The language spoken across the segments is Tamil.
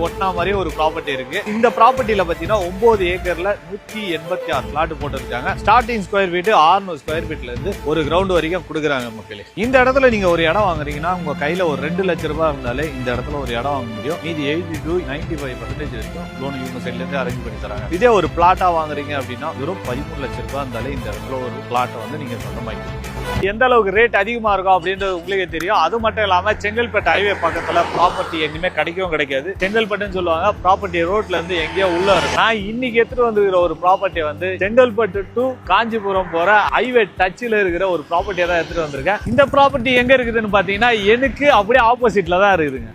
ஒட்டினா மாதிரி ஒரு ப்ராப்பர்ட்டி இருக்கு. இந்த ப்ராப்பர்ட்டியில பாத்தீங்கன்னா 9 ஏக்கர்ல 186 பிளாட் போட்டுருக்காங்க. ஸ்டார்டிங் ஸ்கொயர் ஃபீட் 600 ஸ்கொயர் ஃபீட்ல இருந்து ஒரு கிரவுண்ட் வரைக்கும் கொடுக்குறாங்க மக்களே. இந்த இடத்துல நீங்க ஒரு இடம் வாங்குறீங்கன்னா உங்க கையில ஒரு 2 லட்சம் ரூபாய் இருந்தாலே இந்த இடத்துல ஒரு இடம் வாங்க முடியும். மீதி 80 to 95% வரைக்கும் லோன் இவங்க சைட்ல இருந்து அரேஞ்ச் பண்ணி தராங்க. இதே ஒரு பிளாட்டா வாங்குறீங்க அப்படின்னா வெறும் 13 லட்சம் ரூபாய் இருந்தாலே இந்த இடத்துல ஒரு பிளாட்டை வந்து நீங்க சொந்தமாக்கி எந்த அளவுக்கு ரேட் அதிகமா இருக்கும் அப்படின்றது உங்களுக்கே தெரியும். அது மட்டும் இல்லாம செங்கல்பட்டு ஹைவே பக்கத்துல ப்ராப்பர்ட்டி எங்கேயுமே கிடைக்கவும் கிடைக்காது. செங்கல்பட்டுன்னு சொல்லுவாங்க, ப்ராப்பர்ட்டி ரோட்ல இருந்து எங்கேயோ உள்ள இருக்கு. நான் இன்னைக்கு எடுத்துட்டு வந்துருக்கிற ஒரு ப்ராப்பர்ட்டி வந்து செங்கல்பட்டு டு காஞ்சிபுரம் போற ஹைவே டச்ல இருக்கிற ஒரு ப்ராப்பர்ட்டியை தான் எடுத்துட்டு வந்திருக்கேன். இந்த ப்ராப்பர்ட்டி எங்க இருக்குதுன்னு பாத்தீங்கன்னா எனக்கு அப்படியே ஆப்போசிட்ல தான் இருக்குதுங்க.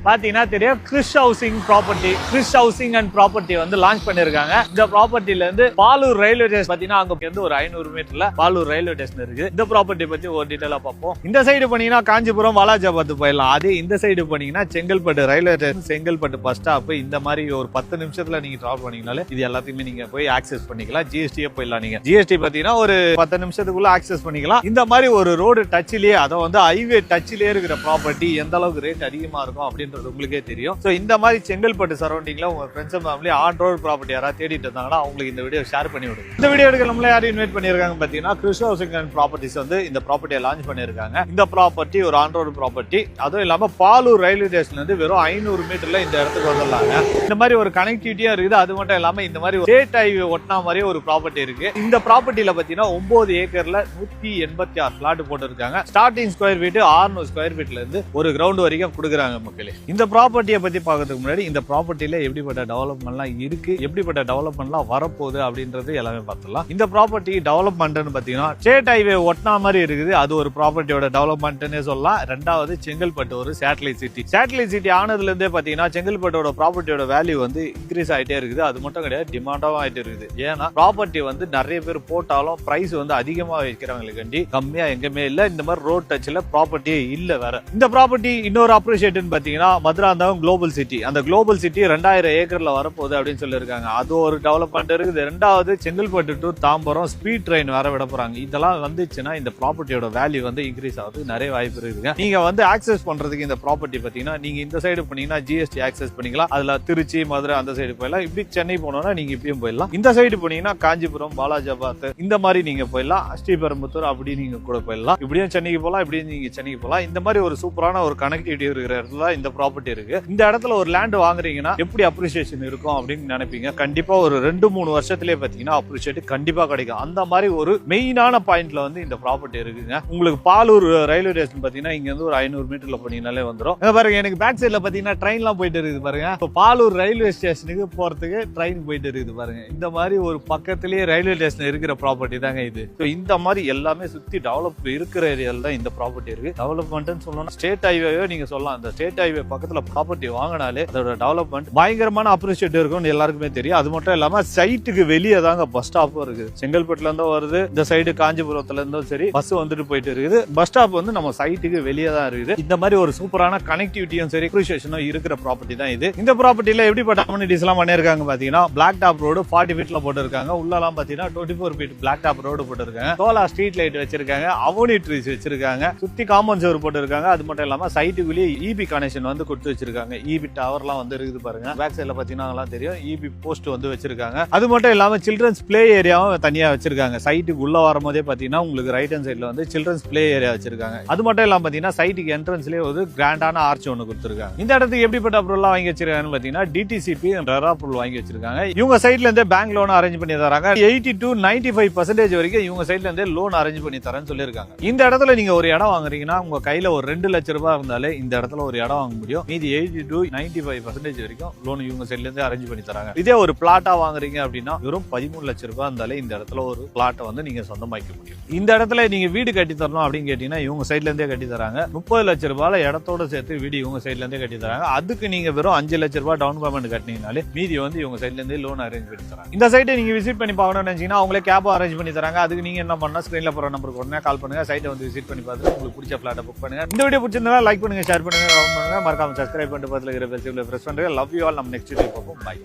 பாத்தீங்கன்னா தெரியும், Chris housing property, Chris housing and property வந்து லான்ச் பண்ணிருக்காங்க. இந்த ப்ராப்பர்ட்டில இருந்து பாலூர் ரயில்வே ஸ்டேஷன் பாத்தீங்கன்னா அங்க இருந்து ஒரு 500 மீட்டர்ல பாலூர் ரயில்வே ஸ்டேஷன் இருக்கு. இந்த ப்ராப்பர்ட்டி பத்தி ஒரு டீடைலா பார்ப்போம். இந்த சைடு பண்ணீங்கன்னா காஞ்சிபுரம் வாலாஜாபாத் போயிடலாம். அதே இந்த சைடு பண்ணீங்கன்னா Chengalpattu railway station, Chengalpattu bus stop, இந்த மாதிரி ஒரு 10 நிமிஷத்துல நீங்க டிராவல் பண்ணீங்கனாலே இது எல்லாத்தையுமே நீங்க போய் ஆக்சஸ் பண்ணிக்கலாம். ஜிஎஸ்டியே போயிடலாம். நீங்க ஜிஎஸ்டி பாத்தீங்கன்னா ஒரு 10 நிமிஷத்துக்குள்ள ஆக்சஸ் பண்ணிக்கலாம். இந்த மாதிரி ஒரு ரோடு டச்சிலேயே, அதை வந்து ஹைவே டச்சிலேயே இருக்கிற ப்ராப்பர்ட்டி எந்த அளவுக்கு ரேட் அதிகமா இருக்கும் அப்படின்னு உங்களுக்கே தெரியும். சோ இந்த மாதிரி செங்கல்பட்டு சரௌண்டிங்ல உங்க friends and family on road property யாராவது தேடிட்டு இருந்தாங்கன்னா அவங்களுக்கு இந்த வீடியோ ஷேர் பண்ணி விடுங்க. இந்த வீடியோ எடுக்க நம்மள யாரும் இன்வைட் பண்ணிருக்காங்க பாத்தீங்கன்னா கிறிஸ் ஹவுசிங் அண்ட் ப்ராப்பர்ட்டிஸ் வந்து இந்த ப்ராப்பர்ட்டியை லான்ச் பண்ணிருக்காங்க. இந்த ப்ராப்பர்ட்டி ஒரு ஆன் ரோட் ப்ராப்பர்ட்டி, அதுவும் இல்லாம பாலூர் ரயில்வே ஸ்டேஷன்ல இருந்து வெறும் 500 மீட்டர்ல இந்த இடத்துக்கு வந்துடலாங்க. இந்த மாதிரி ஒரு கனெக்டிவிட்டியா இருக்குது. அது மட்டும் இல்லாம இந்த மாதிரி ஸ்டேட் ஹைவே ஒட்டினா மாதிரி ஒரு ப்ராப்பர்ட்டி இருக்கு. இந்த ப்ராப்பர்ட்டியில பாத்தீங்கன்னா 9 ஏக்கர்ல 186 பிளாட் போட்டுருக்காங்க. ஸ்டார்டிங் ஸ்கொயர் ஃபீட் 600 ஸ்கொயர் ஃபீட்ல இருந்து ஒரு கிரவுண்ட் வரைக்கும் கொடுக்குறாங்க மக்களே. இந்த ப்ராப்பர்ட்டியை பத்தி பார்க்கறதுக்கு முன்னாடி இந்த ப்ராப்பர்ட்டியில எப்படிப்பட்ட டெவலப்மெண்ட்லாம் இருக்கு, எப்படிப்பட்ட டெவலப்மெண்ட்லாம் வரப்போகுது அப்படின்றது எல்லாமே பார்த்துலாம். இந்த ப்ராப்பர்ட்டி டெவலப்மெண்ட்னு பாத்தீங்கன்னா ஸ்டேட் ஹைவே ஒட்டினா மாதிரி இருக்குது. அது ஒரு ப்ராப்பர்ட்டியோட டெவலப்மெண்ட்னே சொல்லலாம். ரெண்டாவது செங்கல்பட்டு ஒரு சேட்டலைட் சிட்டி. சேட்டலைட் சிட்டி ஆனதுல இருந்தே பாத்தீங்கன்னா செங்கல்பட்டோட ப்ராப்பர்ட்டியோட வேல்யூ வந்து இன்க்ரீஸ் ஆயிட்டே இருக்குது. அது மட்டும் கிடையாது, டிமாண்டாவும் ஆயிட்டு இருக்குது. ஏன்னா ப்ராப்பர்ட்டி வந்து நிறைய பேர் போட்டாலும் பிரைஸ் வந்து அதிகமா வைக்கிறவங்களுக்கு கம்மியா எங்கேயுமே இல்ல. இந்த மாதிரி ரோட் டச்ல ப்ராப்பர்ட்டியே இல்ல. வேற இந்த ப்ராப்பர்ட்டி இன்னொரு அப்ரிஷியேட்னு பாத்தீங்கன்னா மதுராந்தகம் குளோபல் சிட்டி. அந்த குளோபல் சிட்டி 2000 ஏக்கர்ல வரப்போகுது அப்படின்னு சொல்லியிருக்காங்க. அது ஒரு டெவலப்மெண்ட் இருக்குது. ரெண்டாவது Chengalpattu to Tambaram speed train வர விட போறாங்க. இதெல்லாம் வந்துச்சுன்னா இந்த ப்ராப்பர்ட்டியோட வேல்யூ வந்து இன்க்ரீஸ் ஆகுது நிறைய வாய்ப்பு இருக்குங்க. நீங்க வந்து ஆக்சஸ் பண்றதுக்கு இந்த ப்ராப்பர்ட்டி பாத்தீங்கன்னா நீங்க இந்த சைடு பண்ணீங்கன்னா ஜிஎஸ்டி ஆக்சஸ் பண்ணிக்கலாம். அதுல திருச்சி, மதுரை அந்த சைடு போயிடலாம். இப்படி சென்னை போனோம்னா நீங்க இப்படியும் போயிடலாம். இந்த சைடு போனீங்கன்னா காஞ்சிபுரம், வாலாஜாபாத் இந்த மாதிரி நீங்க போயிடலாம். ஸ்ரீபெரும்புத்தூர் அப்படி நீங்க கூட போயிடலாம். இப்படியும் சென்னைக்கு போகலாம், இப்படியும் நீங்க சென்னைக்கு போகலாம். இந்த மாதிரி ஒரு சூப்பரான ஒரு கனெக்டிவிட்டி இருக்கிற இடத்துல இந்த ப்ராப்பர்ட்டி இருக்கு. இந்த இடத்துல ஒரு லேண்ட் வாங்குறீங்கன்னா எப்படி அப்ரிசியேஷன் இருக்கும் அப்படின்னு நினைப்பீங்க. கண்டிப்பா ஒரு 2-3 வருஷத்திலே பாத்தீங்கன்னா அப்ரிசியேட் கண்டிப்பா கிடைக்கும். அந்த மாதிரி ஒரு மெயினான பாயிண்ட்ல வந்து இந்த ப்ராப்பர்ட்டி இருக்குங்க. உங்களுக்கு பாலூர் ரயில்வே ஸ்டேஷன் பாத்தீங்கன்னா இங்க இருந்து ஒரு 500 மீட்டர்ல போனீங்கனாலே வந்துடும். பாருங்க, எனக்கு பேக் சைட்ல பாத்தீங்கன்னா ட்ரெயின்லாம் போயிட்டு இருக்குது பாருங்க. இப்போ பாலூர் ரயில்வே ஸ்டேஷனுக்கு போறதுக்கு ட்ரெயின் போயிட்டு இருக்குது பாருங்க. இந்த மாதிரி ஒரு பக்கத்திலேயே ரயில்வே ஸ்டேஷன் இருக்கிற ப்ராப்பர்ட்டி தாங்க இது. இந்த மாதிரி எல்லாமே சுத்தி டெவலப் இருக்கிற ஏரியால தான் இந்த ப்ராப்பர்ட்டி இருக்கு. டெவலப்மெண்ட் சொல்லணும், ஸ்டேட் ஹைவே நீங்க சொல்லலாம். அந்த ஸ்டேட் ஹைவே பக்கத்துல ப்ராப்பர்ட்டி வாங்கினாலே அதோட டெவலப்மெண்ட் பயங்கரமான அப்ரிஷியேட் இருக்கும் எல்லாருக்குமே தெரியும். அது மட்டும் இல்லாம சைட்டுக்கு வெளியே தாங்க பஸ் ஸ்டாப்பும் இருக்குது. செங்கல்பட்டுல இருந்தும் வருது, இந்த சைடு காஞ்சிபுரத்துல இருந்தும் சரி பஸ் வந்துட்டு போயிட்டு இருக்குது. பஸ் ஸ்டாப் வந்து நம்ம சைட்டுக்கு வெளியே தான் இருக்குது. இந்த மாதிரி ஒரு சூப்பரான கனெக்டிவிட்டியும் சரி அப்ரிஷியேஷனும் இருக்கிற ப்ராப்பர்ட்டி தான் இது. இந்த ப்ராப்பர்ட்டியில எப்படிப்பட்ட அம்யூனிட்டிஸ் எல்லாம் பண்ணிருக்காங்க பாத்தீங்கன்னா பிளாக் டாப் ரோடு 40 ஃபீட்ல போட்டிருக்காங்க. உள்ளலாம் பாத்தீங்கன்னா 24 ஃபீட் பிளாக் டாப் ரோடு போட்டிருக்காங்க. சோலார் ஸ்ட்ரீட் லைட் வச்சிருக்காங்க, அவனி ட்ரீஸ் வச்சிருக்காங்க, சுத்தி காம்பவுண்ட் சுவர் போட்டிருக்காங்க. அது மட்டும் இல்லாம சைட்டுக்குள்ளேயே இபி கனெக்ஷன் வந்து கொடுத்து வச்சிருக்காங்க. இபி டவர்லாம் வந்து இருக்குது பாருங்க. பேக் சைடுல பாத்தீங்கன்னா தெரியும், இபி போஸ்ட் வந்து வச்சிருக்காங்க. அது மட்டும் இல்லாம சில்ட்ரன்ஸ் பிளே ஏரியாவும் தனியா வச்சிருக்காங்க. சைட்டுக்கு உள்ள வரும்போதே பாத்தீங்கன்னா உங்களுக்கு ரைட் ஹேண்ட் சைடுல வந்து சில்ட்ரன்ஸ் பிளே ஏரியா வச்சிருக்காங்க. அது மட்டும் இல்லாம பாத்தீங்கன்னா சைட்டுக்கு என்ட்ரன்ஸ்லயே ஒரு கிராண்டான ஆர்ச் ஒன்னு கொடுத்திருக்காங்க. இந்த இடத்துக்கு எப்படிப்பட்ட அப்ரூவல் வாங்கி வச்சிருக்காங்கன்னு பாத்தீங்கன்னா டிடிசிபி ரெரா அப்ரூவல் வாங்கி வச்சிருக்காங்க. இவங்க சைட்ல இருந்தே பேங்க் லோன் அரேஞ்ச் பண்ணி தராங்க. 80 to 95% வரைக்கும் இவங்க சைட்ல இருந்தே லோன் அரேஞ்ச் பண்ணி தரேன்னு சொல்லியிருக்காங்க. இந்த இடத்துல நீங்க ஒரு இடம் வாங்குறீங்கன்னா உங்க கையில ஒரு 2 லட்சம் ரூபாய் இருந்தாலே இந்த இடத்துல ஒரு இடம் வாங்க முடியும். மீதி 80 to 95% வரைக்கும் லோன் இவங்க சைட்ல இருந்து அரேஞ்ச் பண்ணி தராங்க. இதே ஒரு பிளாட்டா வாங்குறீங்க அப்படின்னா வெறும் 13 லட்சம் ரூபாய் இருந்தாலே இந்த இடத்துல ஒரு பிளாட்டை வந்து நீங்க சொந்தமாக்க முடியும். இந்த இடத்துல நீங்க வீடு கட்டி தரணும் அப்படின்னு கேட்டீங்கன்னா இவங்க சைட்ல இருந்தே கட்டி தராங்க. 30 லட்சம் ரூபாய் இடத்தோட சேர்த்து வீடு இவங்க சைட்ல இருந்தே கட்டி தராங்க. அதுக்கு நீங்க வெறும் 5 லட்சம் ரூபாய் டவுன் பேமெண்ட் கட்டினீங்கனாலே மீதி வந்து இவங்க சைட்ல இருந்தே லோன் அரேஞ்ச் பண்ணி தராங்க. இந்த சைட்டை நீங்க விசிட் பண்ணி பார்க்கணும்னு நினைச்சீங்கன்னா அவங்களே கேப் அரேஞ்ச் பண்ணி தராங்க. அதுக்கு நீங்க என்ன பண்ணா ஸ்கிரீன்ல போற நம்பருக்கு உடனே கால் பண்ணுங்க. சைட்டை வந்து விசிட் பண்ணி பார்த்துட்டு உங்களுக்கு பிடிச்ச பிளாட்டை புக் பண்ணுங்க. இந்த வீடியோ பிடிச்சிருந்தா லைக் பண்ணுங்க, ஷேர் பண்ணுங்க, கமெண்ட் பண்ணுங்க, மறக்காம சப்ஸ்கிரைப் பண்ணிட்டு பக்கத்துல இருக்கிற பெல் சிம்பிளை பிரஸ் பண்ணுங்க. Love you all. நம்ம நெக்ஸ்ட் வீடியோ பார்ப்போம். பை.